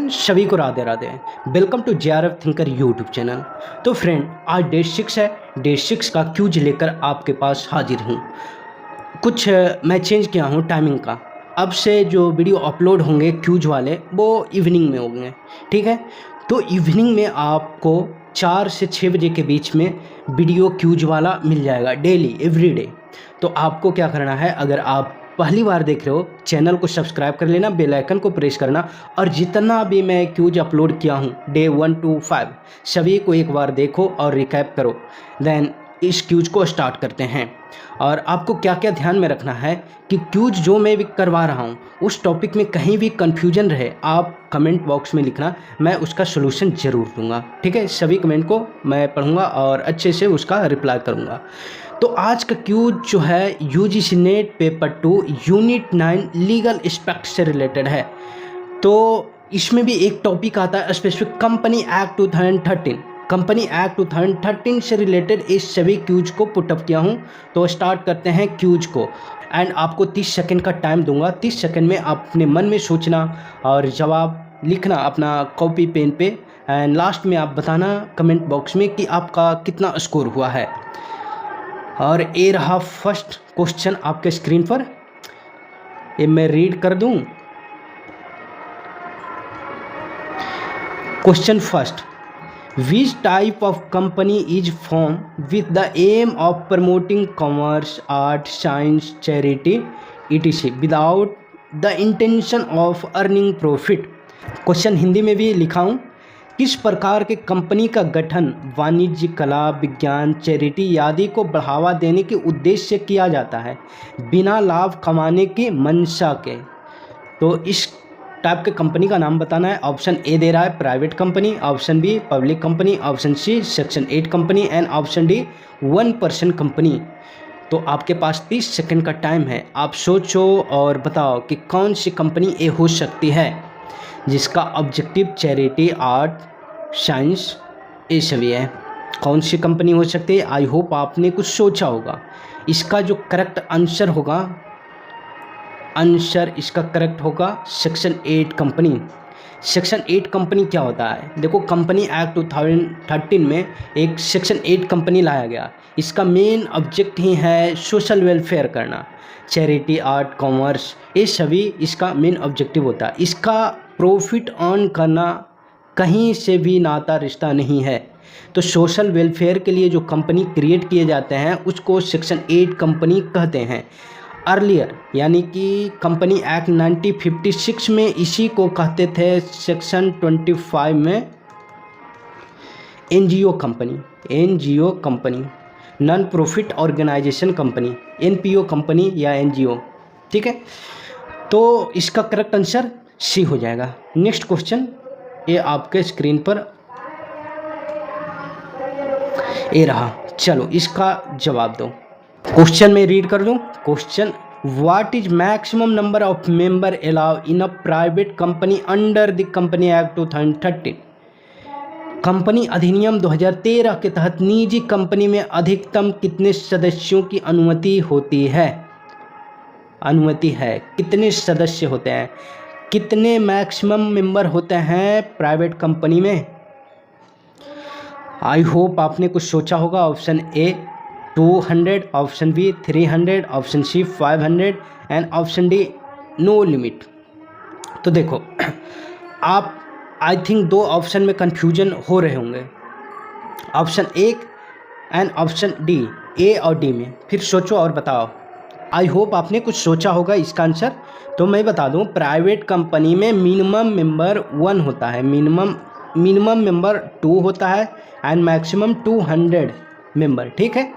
Friend, सभी को Radhe Radhe. Welcome to JRF thinker YouTube channel. तो फ्रेंड, आज डे 6 है। डे 6 का क्यूज लेकर आपके पास हाजिर हूँ। कुछ मैं चेंज किया हूँ टाइमिंग का। अब से जो वीडियो अपलोड होंगे क्यूज वाले वो इवनिंग में होंगे, ठीक है। तो इवनिंग में आपको 4 से 6 बजे के बीच में वीडियो क्यूज वाला मिल जाएगा, डेली एवरीडे। तो आपको क्या करना है, अगर आप पहली बार देख रहे हो चैनल को सब्सक्राइब कर लेना, बेल आइकन को प्रेस करना, और जितना भी मैं क्यूज अपलोड किया हूँ डे 1 to 5 सभी को एक बार देखो और रिकैप करो। देन इस क्यूज को स्टार्ट करते हैं। और आपको क्या क्या ध्यान में रखना है कि क्यूज जो मैं भी करवा रहा हूँ उस टॉपिक में कहीं भी कन्फ्यूजन रहे, आप कमेंट बॉक्स में लिखना, मैं उसका सोल्यूशन ज़रूर दूंगा, ठीक है। सभी कमेंट को मैं पढ़ूंगा और अच्छे से उसका रिप्लाई करूंगा। तो आज का क्यूज जो है UGC net paper 2 unit 9 legal aspect से रिलेटेड है। तो इसमें भी एक टॉपिक आता है specific company act 2013। Company act 2013 से रिलेटेड इस सभी क्यूज को पुटअप किया हूँ। तो स्टार्ट करते हैं क्यूज को, एंड आपको 30 सेकंड का टाइम दूंगा। 30 सेकंड में आप अपने मन में सोचना और जवाब लिखना अपना कॉपी पेन पे, एंड लास्ट में आप बताना कमेंट बॉक्स में कि आपका कितना स्कोर हुआ है। और ये रहा फर्स्ट क्वेश्चन आपके स्क्रीन पर, ये मैं रीड कर दूं। Question first, which type of company is form with the aim of promoting commerce, art, science, charity etc without the intention of earning profit. Question Hindi में भी लिखा हूँ, किस प्रकार के कंपनी का गठन वाणिज्य, कला, विज्ञान, चैरिटी आदि को बढ़ावा देने के उद्देश्य से किया जाता है बिना लाभ कमाने की मंशा के। तो इस टाइप के कंपनी का नाम बताना है। ऑप्शन ए दे रहा है private company, option B public company, option C section 8 company, and option D 1% company. तो आपके पास 30 सेकंड का टाइम है, आप सोचो और बताओ कि कौन सी कंपनी ए हो सकती है जिसका ऑब्जेक्टिव चैरिटी, आर्ट, साइंस ये सभी है। कौन सी कंपनी हो सकती है? आई होप आपने कुछ सोचा होगा। इसका जो करेक्ट आंसर होगा, आंसर इसका करेक्ट होगा सेक्शन 8 कंपनी। सेक्शन 8 कंपनी क्या होता है? देखो, कंपनी एक्ट 2013 में एक सेक्शन 8 कंपनी लाया गया। इसका मेन ऑब्जेक्ट ही है सोशल वेलफेयर करना। चैरिटी, आर्ट, कॉमर्स ये सभी इसका मेन ऑब्जेक्टिव होता है। इसका प्रॉफिट अर्न करना कहीं से भी नाता रिश्ता नहीं है। तो सोशल वेलफेयर के लिए जो कंपनी क्रिएट किए जाते हैं उसको सेक्शन 8 कंपनी कहते हैं। अर्लियर यानी कि कंपनी एक्ट 1956 में इसी को कहते थे। सेक्शन 25 में NGO company, non profit organization company, NPO company या NGO, ठीक है। तो इसका करेक्ट आंसर सी हो जाएगा। नेक्स्ट क्वेश्चन, ये आपके स्क्रीन पर ये रहा। चलो इसका जवाब दो। क्वेश्चन में रीड कर दूं। Question, what is maximum number of member allow in a private company under the company act 2013। Company अधिनियम 2013 के तहत निजी कंपनी में अधिकतम कितने सदस्यों की अनुमति होती है? अनुमति है, कितने सदस्य होते हैं, कितने मैक्सिमम मेंबर होते हैं प्राइवेट कंपनी में? आई होप आपने कुछ सोचा होगा। Option A 200, option B 300, option C 500 and option D no limit. तो देखो, आप आई थिंक 2 ऑप्शन में कन्फ्यूजन हो रहे होंगे, option A and option D, A और डी में। फिर सोचो और बताओ। आई होप आपने कुछ सोचा होगा इसका आंसर। तो मैं बता दूं, प्राइवेट कंपनी में मिनिमम मेंबर 1 होता है, मिनिमम मेंबर 2 होता है एंड मैक्सिमम 200 मेंबर, ठीक है।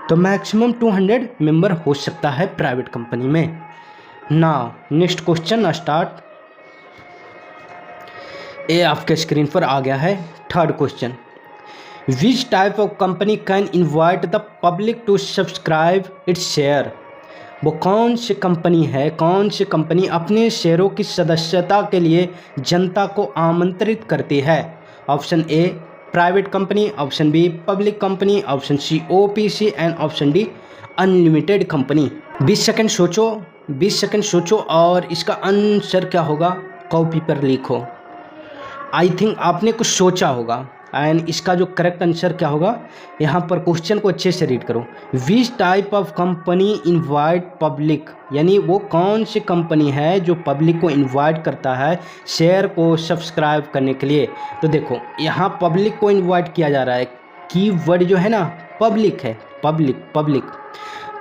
तो मैक्सिमम 200 मेंबर हो सकता है प्राइवेट कंपनी में। Now next question start. ये आपके स्क्रीन पर आ गया है। Third question, which type of company can invite the public to subscribe its share. वो कौन सी कंपनी है, कौन सी कंपनी अपने शेयरों की सदस्यता के लिए जनता को आमंत्रित करती है? Option A private company, option B public company, option C OPC and option D unlimited company. 20 second सोचो और इसका आंसर क्या होगा कॉपी पर लिखो। आई थिंक आपने कुछ सोचा होगा एंड इसका जो करेक्ट आंसर क्या होगा, यहाँ पर क्वेश्चन को अच्छे से रीड करो। विच type of company invite public, यानी वो कौन सी कंपनी है जो पब्लिक को इनवाइट करता है शेयर को सब्सक्राइब करने के लिए। तो देखो यहाँ पब्लिक को इनवाइट किया जा रहा है, कीवर्ड जो है ना पब्लिक है, पब्लिक।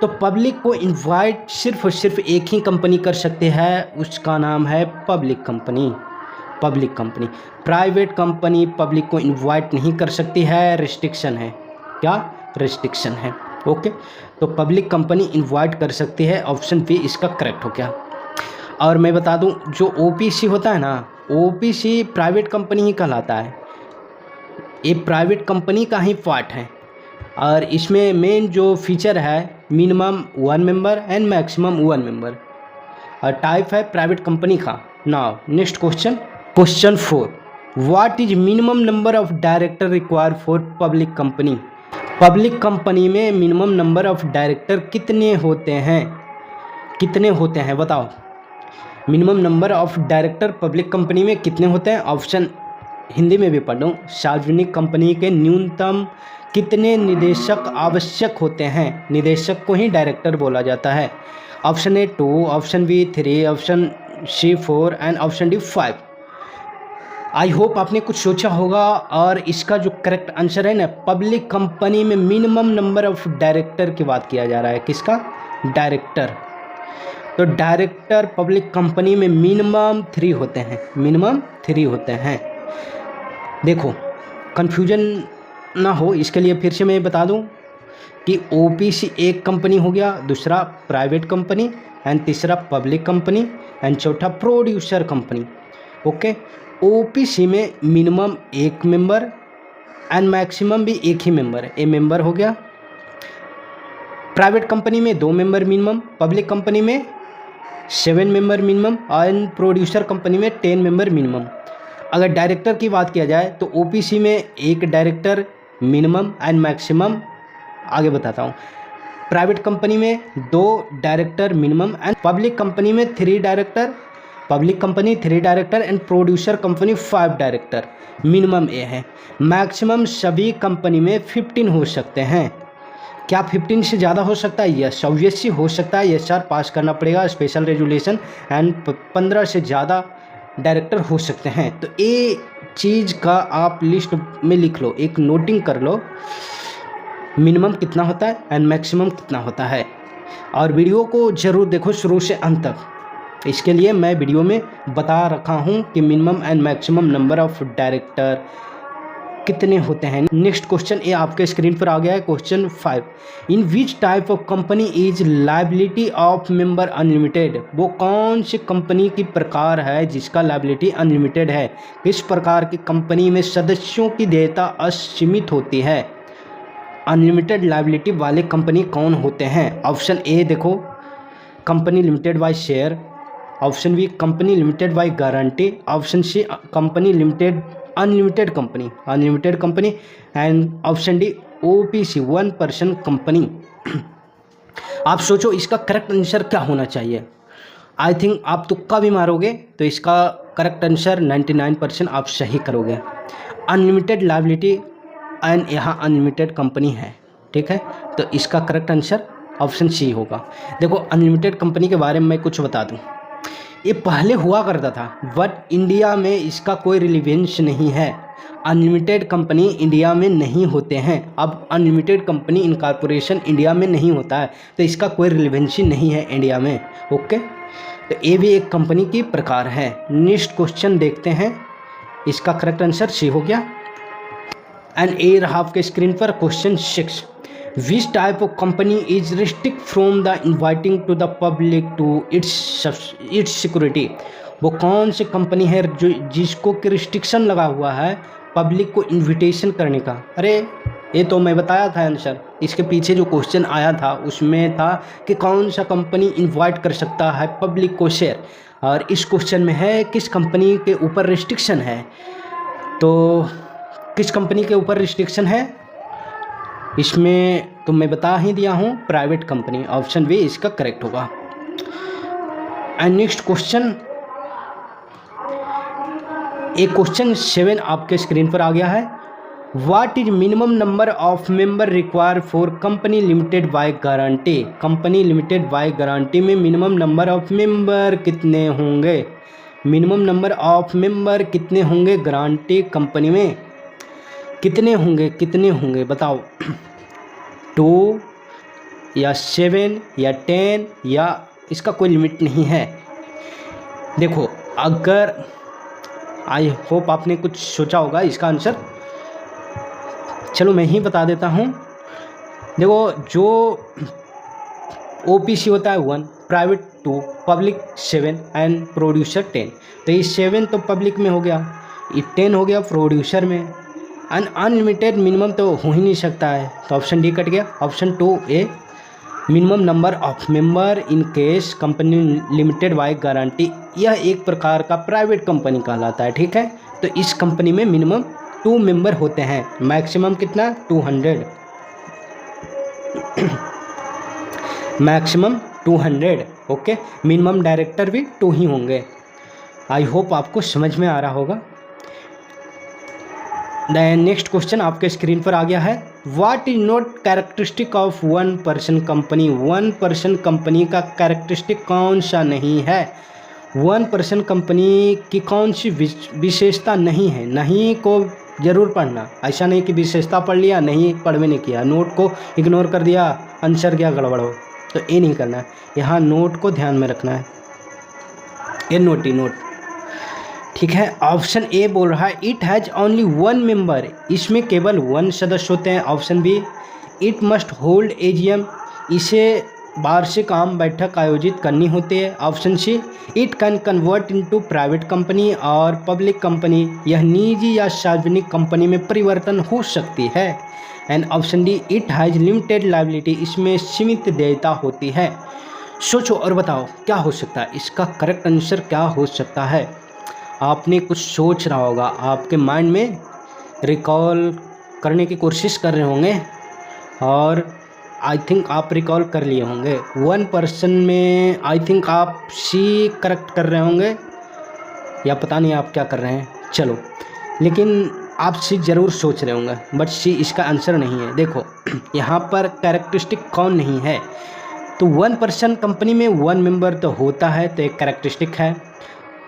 तो पब्लिक को इनवाइट सिर्फ और सिर्फ एक ही कंपनी कर सकते हैं, उसका नाम है public company. Private company public को इनवाइट नहीं कर सकती है, रिस्ट्रिक्शन है। क्या रिस्ट्रिक्शन है? ओके, तो पब्लिक कंपनी इनवाइट कर सकती है, ऑप्शन बी इसका करेक्ट हो गया। और मैं बता दूं जो ओपीसी होता है ना, ओपीसी प्राइवेट कंपनी ही कहलाता है, ये प्राइवेट कंपनी का ही पार्ट है। और इसमें मेन जो फीचर है minimum 1 member and maximum 1 member, और टाइप है प्राइवेट कंपनी का। Now next question 4, what is minimum number of director required for public company. Public company में मिनिमम नंबर ऑफ डायरेक्टर कितने होते हैं बताओ। Minimum number of director public company में कितने होते हैं? ऑप्शन हिंदी में भी पढ़ो, सार्वजनिक कंपनी के न्यूनतम कितने निदेशक आवश्यक होते हैं? निदेशक को ही डायरेक्टर बोला जाता है। Option A 2, option B 3, option C 4 and option D 5। I hope आपने कुछ सोचा होगा, और इसका जो करेक्ट आंसर है ना, पब्लिक कंपनी में मिनिमम नंबर ऑफ डायरेक्टर की बात किया जा रहा है। किसका? डायरेक्टर। तो डायरेक्टर पब्लिक कंपनी में मिनिमम 3 होते हैं। देखो कंफ्यूजन ना हो इसके लिए फिर से मैं बता दूं कि ओपीसी एक कंपनी हो गया, दूसरा प्राइवेट कंपनी एंड तीसरा पब्लिक कंपनी एंड चौथा प्रोड्यूसर कंपनी। ओके, ओपीसी में मिनिमम 1 मेंबर एंड मैक्सिमम भी 1 ही मेंबर है, ए मेंबर हो गया। प्राइवेट कंपनी में 2 मेंबर मिनिमम, पब्लिक कंपनी में 7 member minimum and producer company में 10 मेंबर मिनिमम। अगर डायरेक्टर की बात किया जाए तो ओपीसी में 1 डायरेक्टर मिनिमम एंड मैक्सिमम, आगे बताता हूँ। प्राइवेट कंपनी में 2 director minimum and public company में 3 director, public company 3 director and producer company 5 director, minimum ए है। मैक्सिमम सभी कंपनी में 15 हो सकते हैं। क्या 15 से ज़्यादा हो सकता है? यस, ऑब्वियसली हो सकता है। एसआर पास करना पड़ेगा, स्पेशल रेजुलेशन, एंड 15 से ज़्यादा डायरेक्टर हो सकते हैं। तो ये चीज़ का आप लिस्ट में लिख लो, एक नोटिंग कर लो, मिनिमम कितना होता है एंड मैक्सिमम कितना होता है। और वीडियो को ज़रूर देखो शुरू से अंत तक। इसके लिए मैं वीडियो में बता रखा हूँ कि minimum and maximum number of director कितने होते हैं। नेक्स्ट क्वेश्चन ये आपके स्क्रीन पर आ गया है, question 5। In which type of company is liability of member unlimited. वो कौन सी कंपनी की प्रकार है जिसका लायबिलिटी अनलिमिटेड है? किस प्रकार की कंपनी में सदस्यों की देयता असीमित होती है? अनलिमिटेड लायबिलिटी वाले कंपनी कौन होते हैं? ऑप्शन ए देखो, company limited by share, option B company limited by guarantee, option C company limited unlimited company and option D OPC 1 person company. आप सोचो इसका करेक्ट आंसर क्या होना चाहिए। आई थिंक आप तुक्का भी मारोगे तो इसका करेक्ट आंसर 99% आप सही करोगे। अनलिमिटेड लायबिलिटी एंड यहाँ अनलिमिटेड कंपनी है, ठीक है, तो इसका करेक्ट आंसर ऑप्शन सी होगा। देखो अनलिमिटेड कंपनी के बारे में मैं कुछ बता दूं, ये पहले हुआ करता था बट इंडिया में इसका कोई रिलेवेंस नहीं है। अनलिमिटेड कंपनी इंडिया में नहीं होते हैं। अब अनलिमिटेड कंपनी इनकॉर्पोरेशन इंडिया में नहीं होता है, तो इसका कोई रिलेवेंसी नहीं है इंडिया में। ओके, तो ये भी एक कंपनी की प्रकार है। नेक्स्ट क्वेश्चन देखते हैं, इसका करेक्ट आंसर सी हो गया। एंड ए रहा आपके स्क्रीन पर question 6। Which type of company is restrict from the inviting to the public to its security? वो कौन सी कंपनी है जो जिसको कि रिस्ट्रिक्शन लगा हुआ है पब्लिक को इनविटेशन करने का? अरे ये तो मैं बताया था आंसर, इसके पीछे जो क्वेश्चन आया था उसमें था कि कौन सा कंपनी इनवाइट कर सकता है पब्लिक को शेयर, और इस क्वेश्चन में है किस कंपनी के ऊपर रिस्ट्रिक्शन है। तो किस कंपनी के ऊपर रिस्ट्रिक्शन है इसमें तो मैं बता ही दिया हूँ, प्राइवेट कंपनी, ऑप्शन बी इसका करेक्ट होगा। एंड नेक्स्ट क्वेश्चन, एक क्वेश्चन 7 आपके स्क्रीन पर आ गया है। What is minimum number of member require for company limited by guarantee. Company limited by guarantee में मिनिमम नंबर ऑफ मेंबर कितने होंगे? मिनिमम नंबर ऑफ मेंबर कितने होंगे गारंटी कंपनी में? कितने होंगे बताओ। 2 या 7 या 10 या इसका कोई लिमिट नहीं है। देखो, अगर आई होप आपने कुछ सोचा होगा इसका आंसर। चलो मैं ही बता देता हूँ। देखो, जो ओपीसी होता है 1, प्राइवेट 2, पब्लिक 7 एंड प्रोड्यूसर 10। तो ये 7 तो पब्लिक में हो गया, ये 10 हो गया प्रोड्यूसर में। अनलिमिटेड मिनिमम तो हो ही नहीं सकता है, तो ऑप्शन डी कट गया। Option 2A, minimum number of member in case company limited by guarantee, यह एक प्रकार का प्राइवेट कंपनी कहलाता है। ठीक है, तो इस कंपनी में मिनिमम 2 मेंबर होते हैं, मैक्सिमम कितना 200, मैक्सिमम 200। ओके, मिनिमम डायरेक्टर भी 2 ही होंगे। आई होप आपको समझ में आ रहा होगा। नेक्स्ट क्वेश्चन आपके स्क्रीन पर आ गया है। What is not characteristic of 1 person company. 1 person company का कैरेक्टरिस्टिक कौन सा नहीं है? 1 पर्सन कंपनी की कौन सी विशेषता नहीं है? नहीं को जरूर पढ़ना, ऐसा नहीं कि विशेषता पढ़ लिया नहीं पढ़ में नहीं किया, नोट को इग्नोर कर दिया, आंसर क्या गड़बड़ हो, तो ये नहीं करना है। यहाँ नोट को ध्यान में रखना है, ये नोट ही नोट। ठीक है, ऑप्शन ए बोल रहा है इट हैज़ ओनली 1 मेंबर, इसमें केवल 1 सदस्य होते हैं। Option B, it must hold AGM, इसे वार्षिक आम बैठक आयोजित करनी होती है। Option C, it can convert into private company और पब्लिक कंपनी, यह निजी या सार्वजनिक कंपनी में परिवर्तन हो सकती है। And option D, it has limited liability, इसमें सीमित देयता होती है। सोचो और बताओ क्या हो सकता है, इसका करेक्ट आंसर क्या हो सकता है? आपने कुछ सोच रहा होगा, आपके माइंड में रिकॉल करने की कोशिश कर रहे होंगे और आई थिंक आप रिकॉल कर लिए होंगे। 1 पर्सन में आई थिंक आप सी करेक्ट कर रहे होंगे या पता नहीं आप क्या कर रहे हैं, चलो, लेकिन आप सी ज़रूर सोच रहे होंगे, बट सी इसका आंसर नहीं है। देखो, यहाँ पर कैरेक्टरिस्टिक कौन नहीं है, तो 1 पर्सन कंपनी में 1 मेंबर तो होता है, तो एक कैरेक्टरिस्टिक है।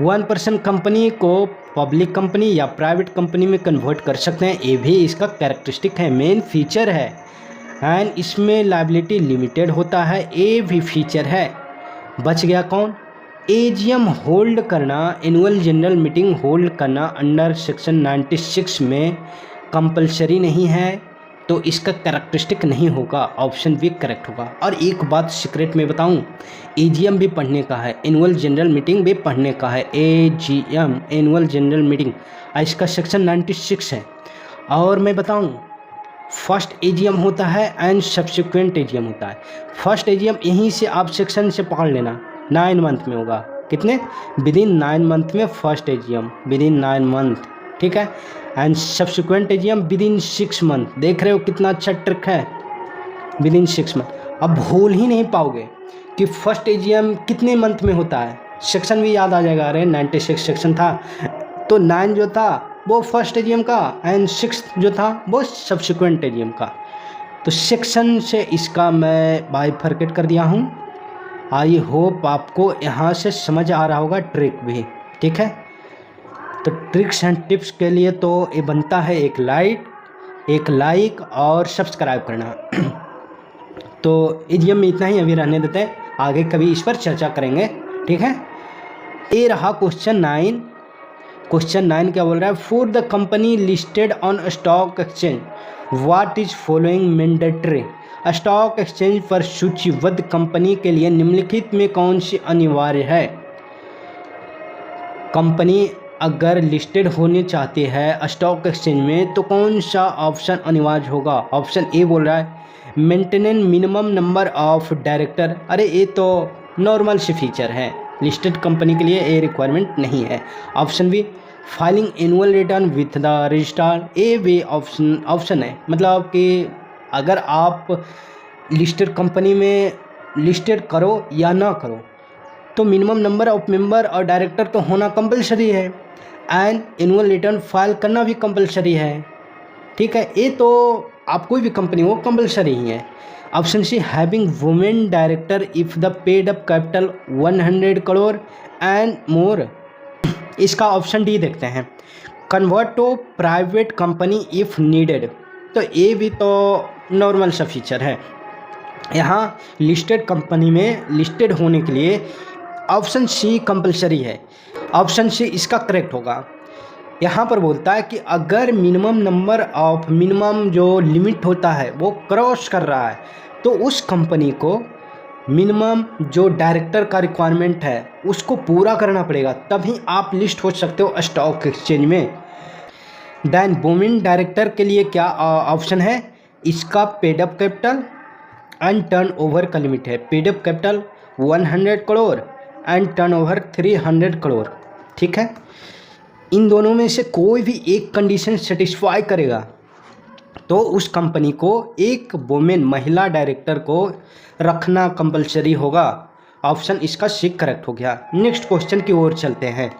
1 पर्सन कंपनी को पब्लिक कंपनी या प्राइवेट कंपनी में कन्वर्ट कर सकते हैं, ये भी इसका कैरेक्टरिस्टिक है, मेन फीचर है। एंड इसमें लायबिलिटी लिमिटेड होता है, ये भी फीचर है। बच गया कौन? एजीएम होल्ड करना, एनुअल जनरल मीटिंग होल्ड करना अंडर सेक्शन 96 में कंपलसरी नहीं है, तो इसका कैरेक्टरिस्टिक नहीं होगा। ऑप्शन बी करेक्ट होगा। और एक बात सीक्रेट में बताऊं, एजीएम भी पढ़ने का है, एनुअल जनरल मीटिंग भी पढ़ने का है। एजीएम एनुअल जनरल मीटिंग, इसका सेक्शन 96 है। और मैं बताऊं, फर्स्ट एजीएम होता है एंड सब्सिक्वेंट एजीएम होता है। फर्स्ट एजीएम यहीं से आप सेक्शन से पढ़ लेना, 9 मंथ में होगा। कितने? विदिन 9 मंथ में फर्स्ट एजीएम, विदिन 9 मंथ। ठीक है, and subsequent AGM within 6 month. देख रहे हो कितना अच्छा ट्रिक है, विदिन 6 मंथ। अब भूल ही नहीं पाओगे कि फर्स्ट एजीएम कितने मंथ में होता है, सेक्शन भी याद आ जाएगा। अरे 96 सेक्शन था, तो 9 जो था वो फर्स्ट एजीएम का एंड 6 जो था वो सब्सिक्वेंट एजीएम का। तो सेक्शन से इसका मैं बाइफरकेट कर दिया हूँ। आई होप आपको यहाँ से समझ आ रहा होगा ट्रिक भी। ठीक है, तो ट्रिक्स एंड टिप्स के लिए तो ये बनता है एक लाइक और सब्सक्राइब करना। तो एजीएम में इतना ही अभी रहने देते हैं, आगे कभी इस पर चर्चा करेंगे। ठीक है, ये रहा क्वेश्चन 9। क्वेश्चन 9 क्या बोल रहा है? For the company listed on stock exchange what is following mandatory. Stock exchange पर सूचीबद्ध कंपनी के लिए निम्नलिखित में कौन सी अनिवार्य है? कंपनी अगर लिस्टेड होने चाहती है स्टॉक एक्सचेंज में तो कौन सा ऑप्शन अनिवार्य होगा? ऑप्शन ए बोल रहा है maintenance minimum number of director. अरे ये तो नॉर्मल सी फीचर है, लिस्टेड कंपनी के लिए ये रिक्वायरमेंट नहीं है। Option B filing annual return with the registrar, ये भी ऑप्शन है। मतलब कि अगर आप लिस्टेड कंपनी में लिस्टेड करो या ना करो, तो मिनिमम नंबर ऑफ मेंबर और डायरेक्टर तो होना कंपलसरी है, एंड एनुअल रिटर्न फाइल करना भी कंपलसरी है। ठीक है, ये तो आप कोई भी कंपनी हो कंपलसरी ही है। Option C, having women director if the paid up capital 100 crore and more. इसका ऑप्शन डी देखते हैं, convert to private company if needed. तो ये भी तो नॉर्मल सा फीचर है। यहाँ लिस्टेड कंपनी में लिस्टेड होने के लिए ऑप्शन सी कंपलसरी है। ऑप्शन सी इसका करेक्ट होगा। यहाँ पर बोलता है कि अगर मिनिमम जो लिमिट होता है वो क्रॉस कर रहा है तो उस कंपनी को मिनिमम जो डायरेक्टर का रिक्वायरमेंट है उसको पूरा करना पड़ेगा, तभी आप लिस्ट हो सकते हो स्टॉक एक्सचेंज में। देन वुमेन डायरेक्टर के लिए क्या ऑप्शन है, इसका paid up capital and turn over का लिमिट है। Paid up capital 100 crore and turn over 300 crore. ठीक है, इन दोनों में से कोई भी एक कंडीशन सेटिस्फाई करेगा तो उस कंपनी को एक वुमेन महिला डायरेक्टर को रखना कंपलसरी होगा। ऑप्शन इसका सी करेक्ट हो गया। नेक्स्ट क्वेश्चन की ओर चलते हैं।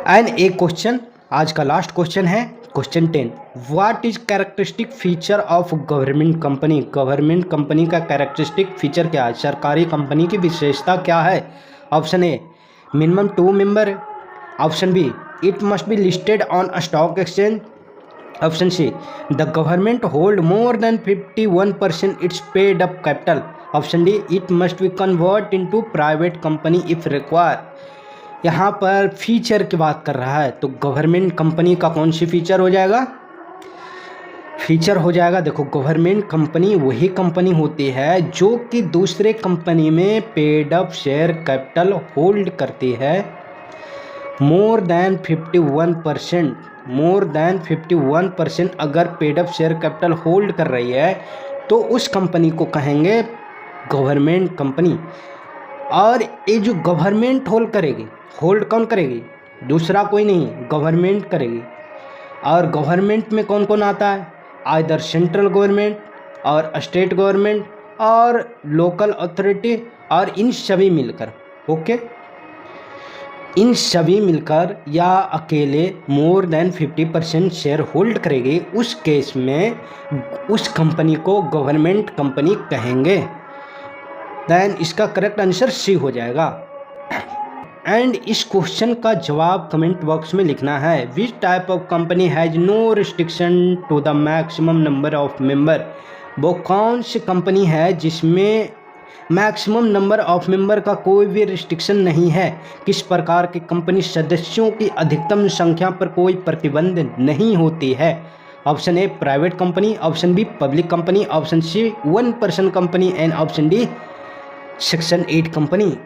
एंड एक क्वेश्चन, आज का लास्ट क्वेश्चन है question 10। What is characteristic feature of government company. Government company का कैरेक्टरिस्टिक फीचर क्या है, सरकारी कंपनी की विशेषता क्या है। Option A, minimum 2 member. Option B, it must be listed on a stock exchange. Option C, the government hold more than 51% its paid up capital. Option D, it must be convert into private company if required. यहाँ पर feature की बात कर रहा है तो government company का कौन सी फीचर हो जाएगा, फीचर हो जाएगा। देखो, गवर्नमेंट कंपनी वही कंपनी होती है जो कि दूसरे कंपनी में paid up share capital hold करती है मोर देन 51%। अगर paid up share capital hold कर रही है तो उस कंपनी को कहेंगे गवर्नमेंट कंपनी। और ये जो गवर्नमेंट होल्ड कौन करेगी, दूसरा कोई नहीं, गवर्नमेंट करेगी। और गवर्नमेंट में कौन कौन आता है, आइदर सेंट्रल गवर्नमेंट और स्टेट गवर्नमेंट और लोकल अथॉरिटी, और इन सभी मिलकर, ओके, इन सभी मिलकर या अकेले मोर देन 50% शेयर होल्ड करेगी, उस केस में उस कंपनी को गवर्नमेंट कंपनी कहेंगे। देन इसका करेक्ट आंसर सी हो जाएगा। एंड इस क्वेश्चन का जवाब कमेंट बॉक्स में लिखना है। Which type of company has no restriction to the maximum number of member. वो कौन सी कंपनी है जिसमें मैक्सिमम नंबर ऑफ मेंबर का कोई भी रिस्ट्रिक्शन नहीं है। किस प्रकार की कंपनी सदस्यों की अधिकतम संख्या पर कोई प्रतिबंध नहीं होती है। Option A private company, option B public company, option C 1 person company and option D section 8 company.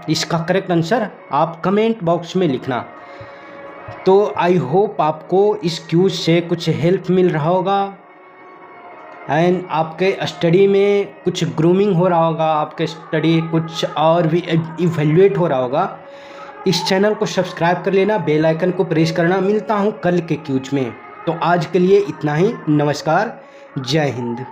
इसका करेक्ट आंसर आप कमेंट बॉक्स में लिखना। तो आई होप आपको इस क्यूज से कुछ हेल्प मिल रहा होगा एंड आपके स्टडी में कुछ ग्रूमिंग हो रहा होगा, आपके स्टडी कुछ और भी इवैल्यूएट हो रहा होगा। इस चैनल को सब्सक्राइब कर लेना, बेल आइकन को प्रेस करना। मिलता हूँ कल के क्यूज में। तो आज के लिए इतना ही। नमस्कार, जय हिंद।